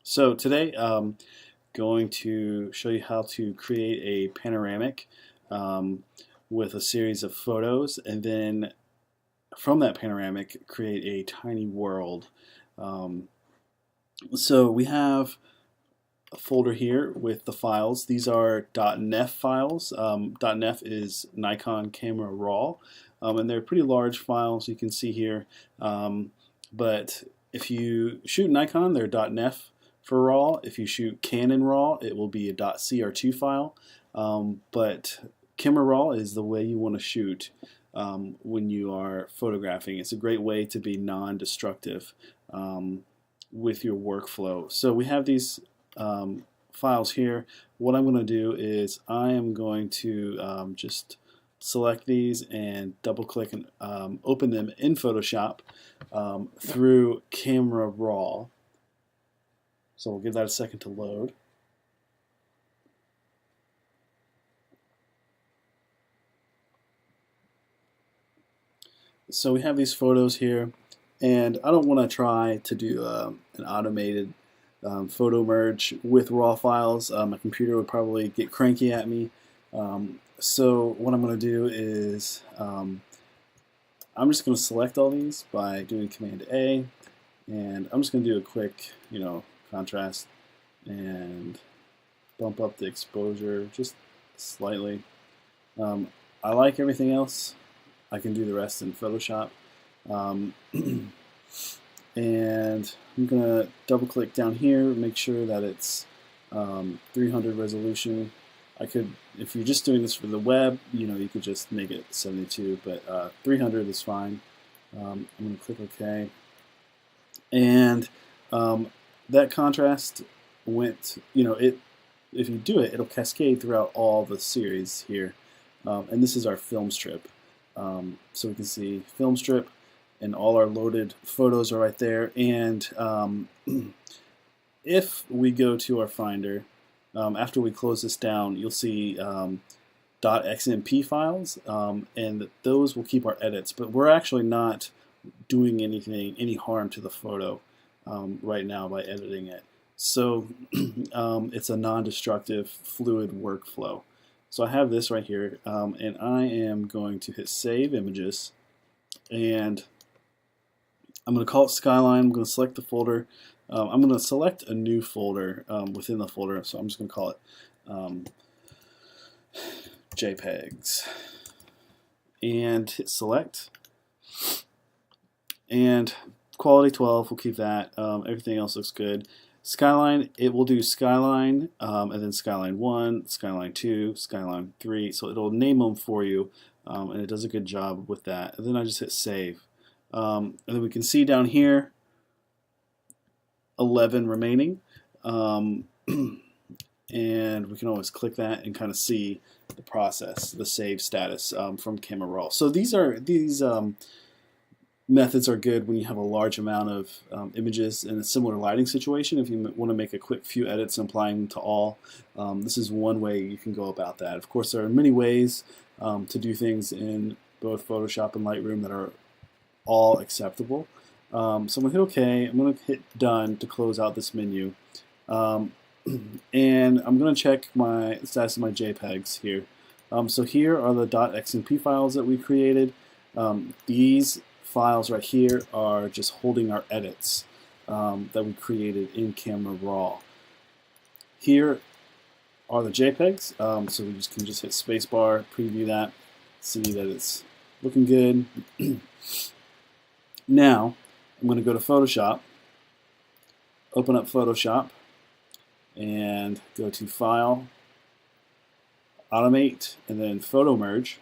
So today I'm going to show you how to create a panoramic um, with a series of photos, and then from that panoramic create a tiny world. Um, so we have a folder here with the files. These are .nef files. .nef is Nikon Camera Raw, and they're pretty large files you can see here. But if you shoot Nikon, they're .nef for RAW. If you shoot Canon RAW, it will be a .cr2 file. But Camera Raw is the way you want to shoot when you are photographing. It's a great way to be non-destructive with your workflow. So we have these files here. What I'm going to do is I am going to just select these and double click and open them in Photoshop through Camera Raw. So we'll give that a second to load. So we have these photos here, and I don't want to try to do an automated photo merge with raw files. My computer would probably get cranky at me. So what I'm going to do is I'm just going to select all these by doing Command A, and I'm just going to do a quick, contrast and bump up the exposure just slightly. I like everything else. I can do the rest in Photoshop. And I'm going to double click down here, make sure that it's 300 resolution. I could, if you're just doing this for the web, you could just make it 72, but 300 is fine. I'm going to click OK. And that contrast went, if you do it, it'll cascade throughout all the series here. And this is our film strip. So we can see film strip, and all our loaded photos are right there. And if we go to our Finder, after we close this down, you'll see .xmp files, and those will keep our edits. But we're actually not doing any harm to the photo right now by editing it. So it's a non-destructive, fluid workflow. So I have this right here, and I am going to hit Save Images, and I'm going to call it Skyline. I'm going to select the folder. I'm going to select a new folder within the folder, so I'm just going to call it JPEGs, and hit Select. And quality 12, we'll keep that. Everything else looks good. Skyline, it will do Skyline, and then Skyline 1, Skyline 2, Skyline 3, so it'll name them for you, and it does a good job with that. And then I just hit Save. And then we can see down here 11 remaining, and we can always click that and kind of see the process, the save status from Camera Raw. So these methods are good when you have a large amount of images in a similar lighting situation. If you want to make a quick few edits and apply them to all, this is one way you can go about that. Of course, there are many ways to do things in both Photoshop and Lightroom that are all acceptable. So I'm going to hit OK. I'm going to hit Done to close out this menu. And I'm going to check my status of my JPEGs here. So here are the .xmp files that we created. These files right here are just holding our edits that we created in Camera Raw. Here are the JPEGs, so we can just hit spacebar, preview that, see that it's looking good. Now I'm going to go to Photoshop, open up Photoshop, and go to File, Automate, and then Photo Merge.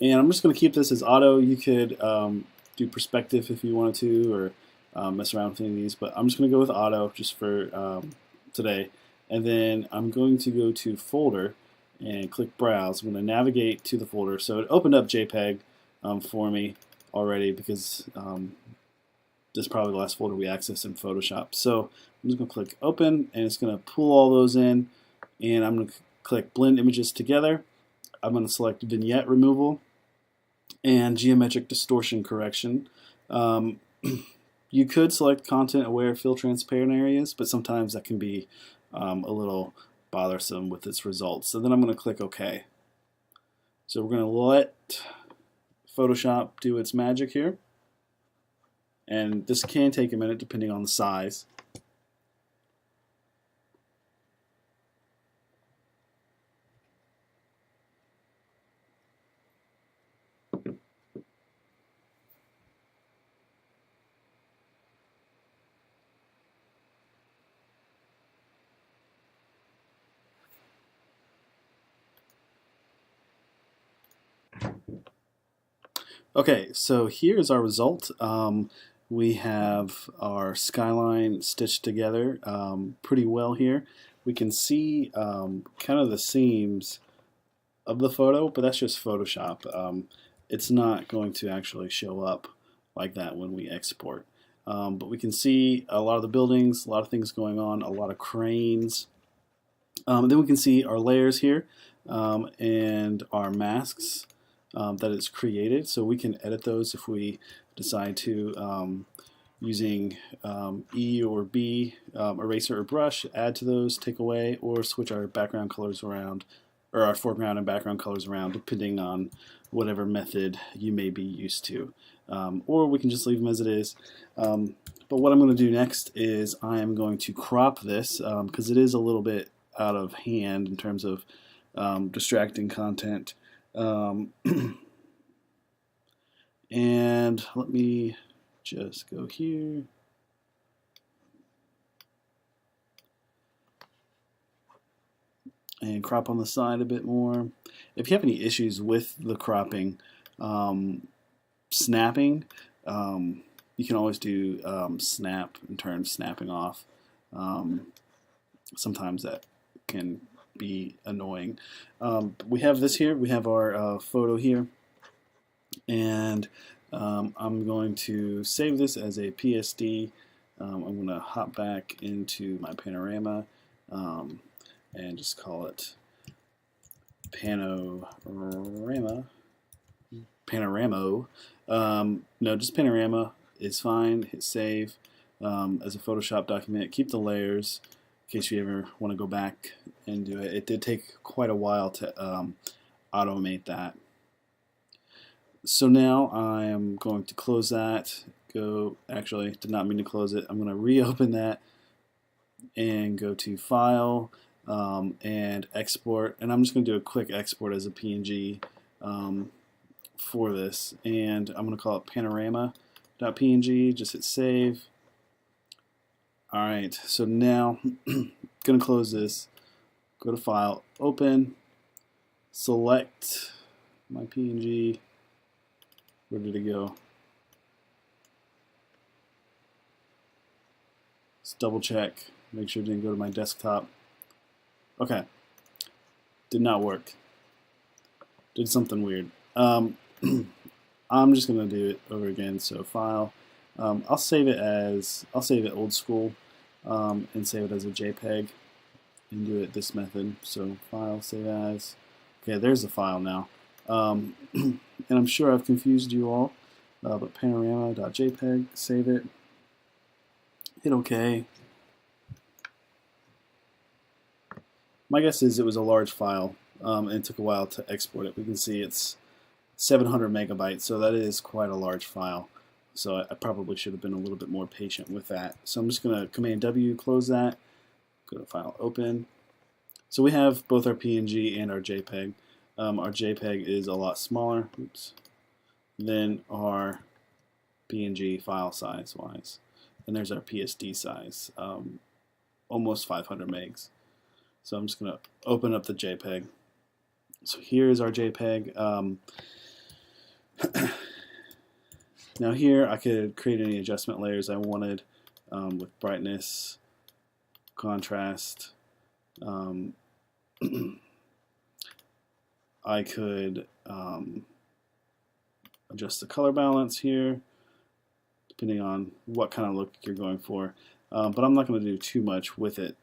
And I'm just going to keep this as auto. You could do perspective if you wanted to, or mess around with any of these, but I'm just going to go with auto just for today. And then I'm going to go to Folder and click Browse. I'm going to navigate to the folder. So it opened up JPEG for me already, because this is probably the last folder we accessed in Photoshop. So I'm just going to click Open, and it's going to pull all those in, and I'm going to click Blend Images Together. I'm going to select Vignette Removal and Geometric Distortion Correction. You could select content aware fill transparent areas, but sometimes that can be a little bothersome with its results. So then I'm going to click OK. So we're going to let Photoshop do its magic here. And this can take a minute depending on the size. Okay, so here's our result. We have our skyline stitched together pretty well here. We can see kind of the seams of the photo, but that's just Photoshop. It's not going to actually show up like that when we export. But we can see a lot of the buildings, a lot of things going on, a lot of cranes. Then we can see our layers here and our masks that it's created. So we can edit those if we decide to using E or B, eraser or brush, add to those, take away, or switch our background colors around, or our foreground and background colors around, depending on whatever method you may be used to. Or we can just leave them as it is. But what I'm going to do next is I am going to crop this because it is a little bit out of hand in terms of distracting content. And let me just go here. And crop on the side a bit more. If you have any issues with the cropping, snapping, you can always do snap and turn snapping off. Sometimes that can be annoying. We have this here. We have our photo here. And I'm going to save this as a PSD. I'm going to hop back into my panorama and just call it Panorama. No, just Panorama is fine. Hit save as a Photoshop document. Keep the layers in case you ever want to go back and do it. It did take quite a while to automate that. So now I am going to close that. Actually, did not mean to close it. I'm going to reopen that and go to File and Export. And I'm just going to do a quick export as a PNG for this. And I'm going to call it panorama.png. Just hit save. Alright, so now I'm going to close this. Go to File, Open, select my PNG. Where did it go? Let's double check. Make sure it didn't go to my desktop. Okay. Did not work. Did something weird. I'm just going to do it over again. So File. I'll save it old school and save it as a JPEG and do it this method. So File, Save As. Okay, there's the file now. And I'm sure I've confused you all, but panorama.jpg, save it, hit OK. My guess is it was a large file and it took a while to export it. We can see it's 700 megabytes, so that is quite a large file. So I probably should have been a little bit more patient with that. So I'm just going to Command W, close that, go to File, Open. So we have both our PNG and our JPEG. Our JPEG is a lot smaller than our PNG file size-wise. And there's our PSD size, almost 500 megs. So I'm just going to open up the JPEG. So here's our JPEG. Now here I could create any adjustment layers I wanted with brightness, contrast. I could adjust the color balance here, depending on what kind of look you're going for. But I'm not going to do too much with it.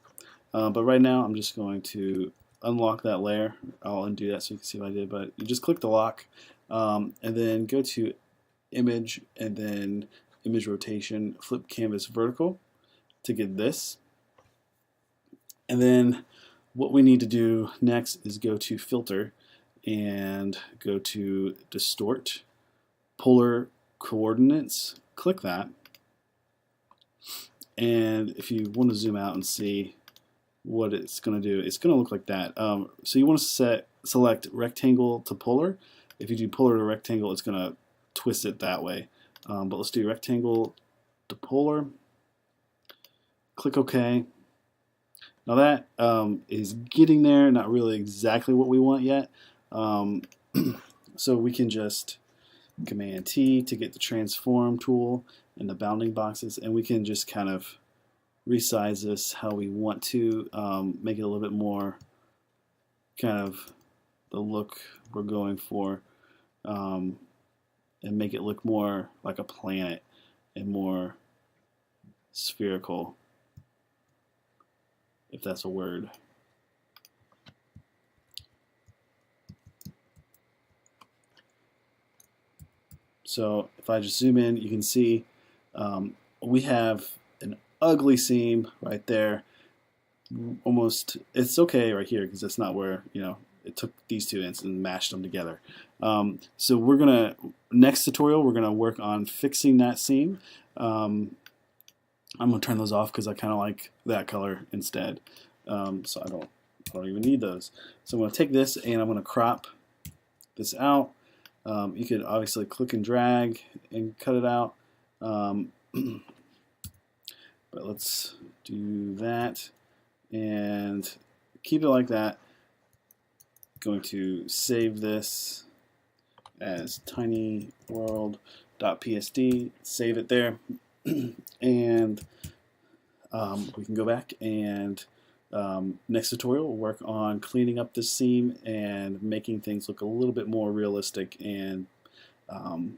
But right now I'm just going to unlock that layer. I'll undo that so you can see what I did. But you just click the lock and then go to Image and then image rotation, flip canvas vertical to get this. And then what we need to do next is go to filter and go to distort, polar coordinates, click that. And if you want to zoom out and see what it's going to do, it's going to look like that. So you want to select rectangle to polar. If you do polar to rectangle, it's going to twist it that way. But let's do rectangle to polar. Click OK. Now that is getting there, not really exactly what we want yet. So we can just Command T to get the transform tool and the bounding boxes, and we can just kind of resize this how we want to, make it a little bit more kind of the look we're going for, and make it look more like a planet and more spherical, if that's a word. So if I just zoom in, you can see we have an ugly seam right there. Almost, it's okay right here because that's not where, it took these two ends and mashed them together. So we're gonna, next tutorial, we're gonna work on fixing that seam. I'm gonna turn those off because I kind of like that color instead. So I don't even need those. So I'm gonna take this and I'm gonna crop this out. You could obviously click and drag and cut it out, but let's do that and keep it like that. Going to save this as tinyworld.psd, save it there, and we can go back and next tutorial we'll work on cleaning up this seam and making things look a little bit more realistic and kind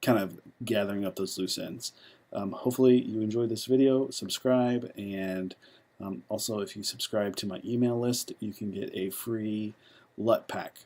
of gathering up those loose ends. Hopefully you enjoyed this video. Subscribe, and also if you subscribe to my email list, you can get a free LUT pack.